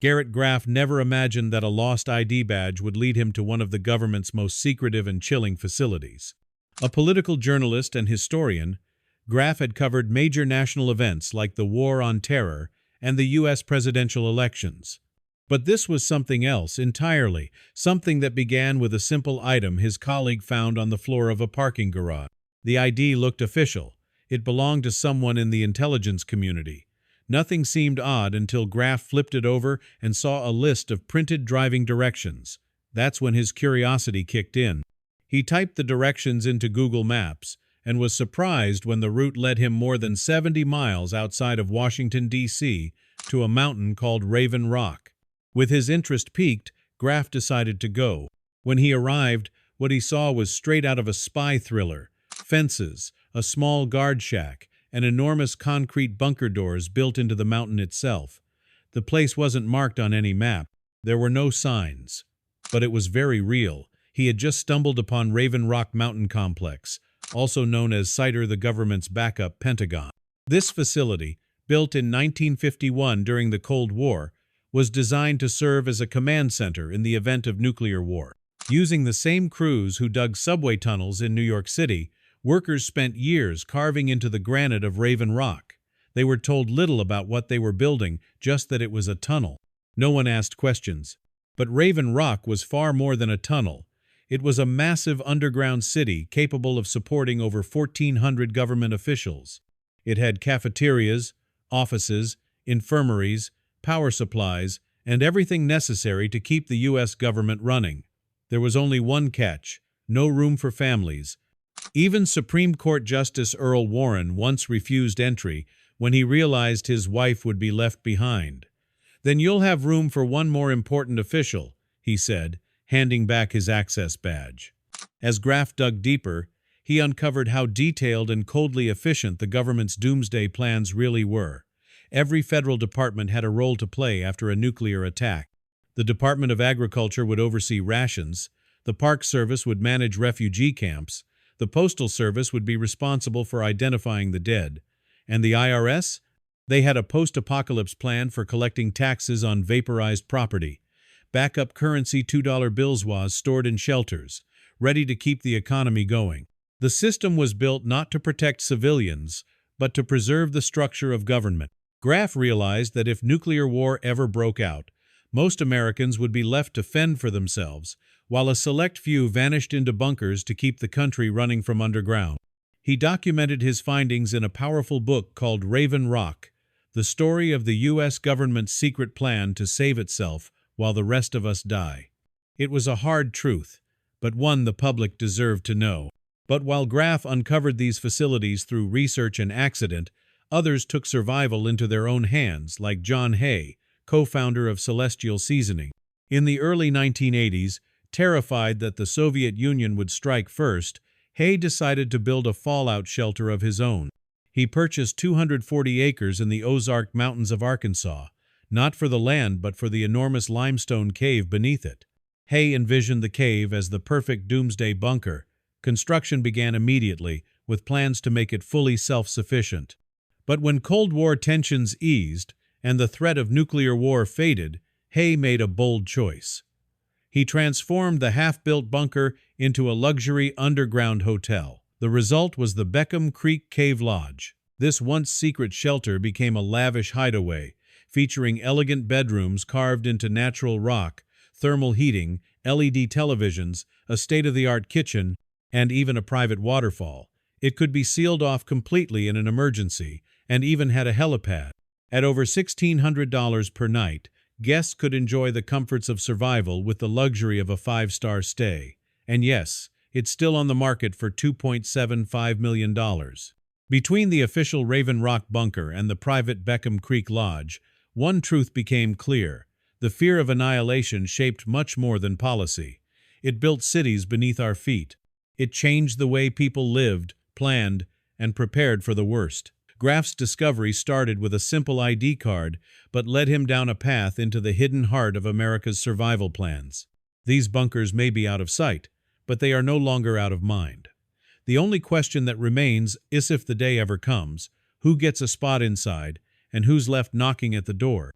Garrett Graff never imagined that a lost ID badge would lead him to one of the government's most secretive and chilling facilities. A political journalist and historian, Graff had covered major national events like the War on Terror and the U.S. presidential elections. But this was something else entirely, something that began with a simple item his colleague found on the floor of a parking garage. The ID looked official. It belonged to someone in the intelligence community. Nothing seemed odd until Graff flipped it over and saw a list of printed driving directions. That's when his curiosity kicked in. He typed the directions into Google Maps and was surprised when the route led him more than 70 miles outside of Washington, D.C., to a mountain called Raven Rock. With his interest piqued, Graff decided to go. When he arrived, what he saw was straight out of a spy thriller. Fences, a small guard shack, and enormous concrete bunker doors built into the mountain itself. The place wasn't marked on any map. There were no signs. But it was very real. He had just stumbled upon Raven Rock Mountain Complex, also known as SITER, the government's backup Pentagon. This facility, built in 1951 during the Cold War, was designed to serve as a command center in the event of nuclear war. Using the same crews who dug subway tunnels in New York City, workers spent years carving into the granite of Raven Rock. They were told little about what they were building, just that it was a tunnel. No one asked questions. But Raven Rock was far more than a tunnel. It was a massive underground city capable of supporting over 1,400 government officials. It had cafeterias, offices, infirmaries, power supplies, and everything necessary to keep the U.S. government running. There was only one catch: no room for families. Even Supreme Court Justice Earl Warren once refused entry when he realized his wife would be left behind. "Then you'll have room for one more important official," he said, handing back his access badge. As Graff dug deeper, he uncovered how detailed and coldly efficient the government's doomsday plans really were. Every federal department had a role to play after a nuclear attack. The Department of Agriculture would oversee rations, the Park Service would manage refugee camps, the Postal Service would be responsible for identifying the dead, and the IRS? They had a post-apocalypse plan for collecting taxes on vaporized property. Backup currency $2 bills was stored in shelters, ready to keep the economy going. The system was built not to protect civilians, but to preserve the structure of government. Graff realized that if nuclear war ever broke out, most Americans would be left to fend for themselves, while a select few vanished into bunkers to keep the country running from underground. He documented his findings in a powerful book called Raven Rock, the story of the U.S. government's secret plan to save itself while the rest of us die. It was a hard truth, but one the public deserved to know. But while Graff uncovered these facilities through research and accident, others took survival into their own hands, like John Hay, co-founder of Celestial Seasoning. In the early 1980s, terrified that the Soviet Union would strike first, Hay decided to build a fallout shelter of his own. He purchased 240 acres in the Ozark Mountains of Arkansas, not for the land but for the enormous limestone cave beneath it. Hay envisioned the cave as the perfect doomsday bunker. Construction began immediately, with plans to make it fully self-sufficient. But when Cold War tensions eased and the threat of nuclear war faded, Hay made a bold choice. He transformed the half-built bunker into a luxury underground hotel. The result was the Beckham Creek Lodge. This once secret shelter became a lavish hideaway, featuring elegant bedrooms carved into natural rock, thermal heating, LED televisions, a state-of-the-art kitchen, and even a private waterfall. It could be sealed off completely in an emergency, and even had a helipad. At over $1,600 per night, guests could enjoy the comforts of survival with the luxury of a 5-star stay. And yes, it's still on the market for $2.75 million. Between the official Raven Rock bunker and the private Beckham Creek Lodge, one truth became clear. The fear of annihilation shaped much more than policy. It built cities beneath our feet. It changed the way people lived, planned, and prepared for the worst. Graff's discovery started with a simple ID card, but led him down a path into the hidden heart of America's survival plans. These bunkers may be out of sight, but they are no longer out of mind. The only question that remains is, if the day ever comes, who gets a spot inside and who's left knocking at the door?